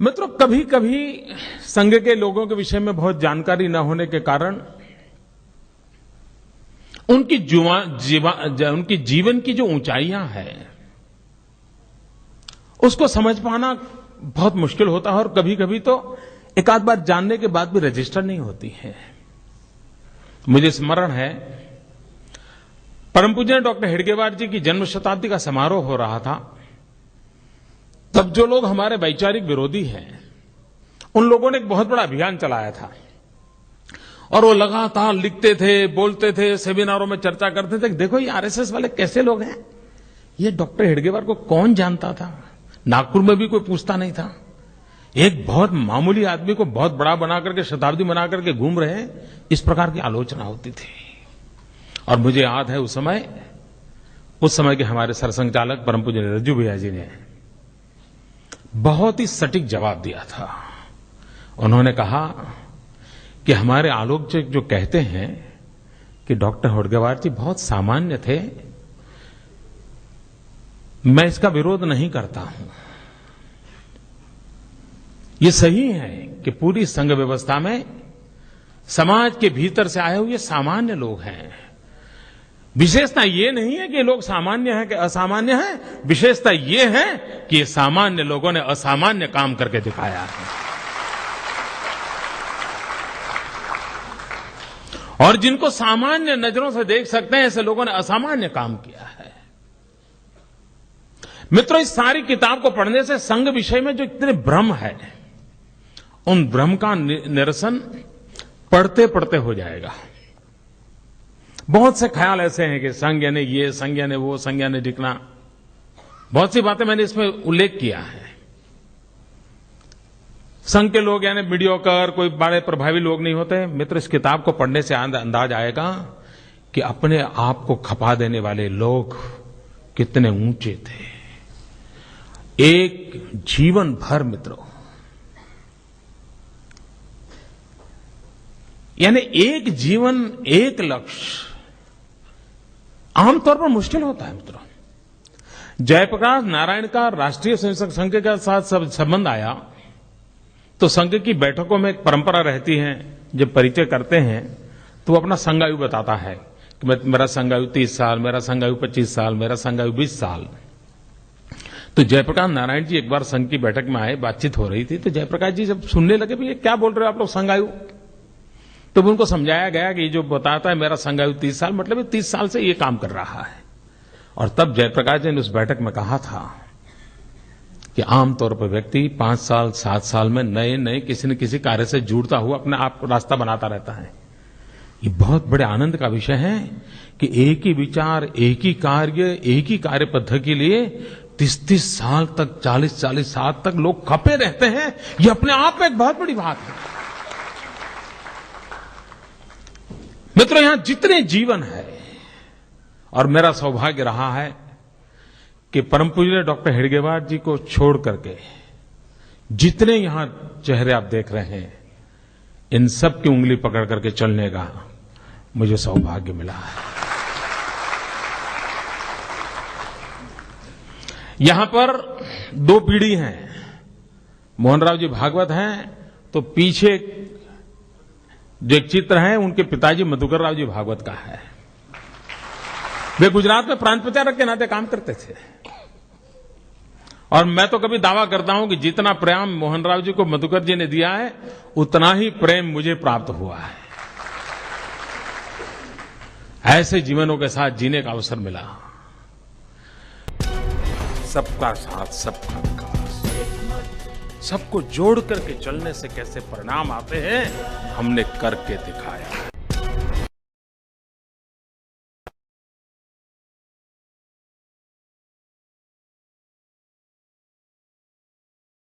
मित्रों, कभी कभी संघ के लोगों के विषय में बहुत जानकारी न होने के कारण उनकी जीवन की जो ऊंचाइयां हैं उसको समझ पाना बहुत मुश्किल होता है और कभी कभी तो एक आध बार जानने के बाद भी रजिस्टर नहीं होती है। मुझे स्मरण है, परम पूज्य डॉक्टर हेडगेवार जी की जन्म शताब्दी का समारोह हो रहा था। तब जो लोग हमारे वैचारिक विरोधी हैं उन लोगों ने एक बहुत बड़ा अभियान चलाया था और वो लगातार लिखते थे, बोलते थे, सेमिनारों में चर्चा करते थे। देखो ये आरएसएस वाले कैसे लोग हैं, ये डॉक्टर हेडगेवार को कौन जानता था, नागपुर में भी कोई पूछता नहीं था। एक बहुत मामूली आदमी को बहुत बड़ा बना करके शताब्दी बना करके घूम रहे हैं, इस प्रकार की आलोचना होती थी। और मुझे याद है उस समय के हमारे सरसंघचालक परम पूज्य रज्जू भैया जी ने बहुत ही सटीक जवाब दिया था। उन्होंने कहा कि हमारे आलोचक जो कहते हैं कि डॉक्टर हेडगेवार जी बहुत सामान्य थे, मैं इसका विरोध नहीं करता हूं। ये सही है कि पूरी संघ व्यवस्था में समाज के भीतर से आए हुए सामान्य लोग हैं। विशेषता ये नहीं है कि लोग सामान्य हैं कि असामान्य हैं, विशेषता ये है कि ये सामान्य लोगों ने असामान्य काम करके दिखाया है। और जिनको सामान्य नजरों से देख सकते हैं ऐसे लोगों ने असामान्य काम किया है। मित्रों, इस सारी किताब को पढ़ने से संघ विषय में जो इतने भ्रम है उन भ्रम का निरसन पढ़ते पढ़ते हो जाएगा। बहुत से ख्याल ऐसे हैं कि संघ यानी ये, संघ यानी वो, संघ यानी ढिकना। बहुत सी बातें मैंने इसमें उल्लेख किया है। संघ के लोग यानी मीडियोकर, कोई बड़े प्रभावी लोग नहीं होते। मित्र, इस किताब को पढ़ने से अंदाज आएगा कि अपने आप को खपा देने वाले लोग कितने ऊंचे थे। एक जीवन भर मित्रों, यानी एक जीवन एक लक्ष्य आमतौर पर मुश्किल होता है। मित्रों, जयप्रकाश नारायण का राष्ट्रीय स्वयंसेवक संघ के साथ संबंध आया तो संघ की बैठकों में एक परंपरा रहती है, जब परिचय करते हैं तो वो अपना संघायु बताता है कि मेरा संघायु 30 साल, मेरा संघायु 25 साल, मेरा संघायु 20 साल। तो जयप्रकाश नारायण जी एक बार संघ की बैठक में आए, बातचीत हो रही थी, तो जयप्रकाश जी जब सुनने लगे, भैया क्या बोल रहे हो आप लोग संघायु, तो उनको समझाया गया कि ये जो बताता है मेरा संघायु 30 साल, मतलब ये 30 साल से ये काम कर रहा है। और तब जयप्रकाश जी ने उस बैठक में कहा था कि आमतौर पर व्यक्ति 5 साल 7 साल में नए नए किसी न किसी कार्य से जुड़ता हुआ अपने आप को रास्ता बनाता रहता है। ये बहुत बड़े आनंद का विषय है कि एक ही विचार, एक ही कार्य, एक ही कार्य पद्धति के लिए 30-30 साल तक, 40-40 साल तक लोग खपे रहते हैं। ये अपने आप में एक बहुत बड़ी बात है। मित्रों, यहां जितने जीवन है, और मेरा सौभाग्य रहा है कि परम पूज्य डॉक्टर हेडगेवार जी को छोड़ करके जितने यहां चेहरे आप देख रहे हैं, इन सब की उंगली पकड़ करके चलने का मुझे सौभाग्य मिला है। यहां पर 2 पीढ़ी हैं। मोहनराव जी भागवत हैं, तो पीछे जो एक चित्र है उनके पिताजी मधुकर राव जी भागवत का है। वे गुजरात में प्रांत प्रचारक के नाते काम करते थे। और मैं तो कभी दावा करता हूं कि जितना प्रेम मोहनराव जी को मधुकर जी ने दिया है, उतना ही प्रेम मुझे प्राप्त हुआ है। ऐसे जीवनों के साथ जीने का अवसर मिला। सबका साथ, सबका विकास, सबको जोड़ करके चलने से कैसे परिणाम आते हैं, हमने करके दिखाया है।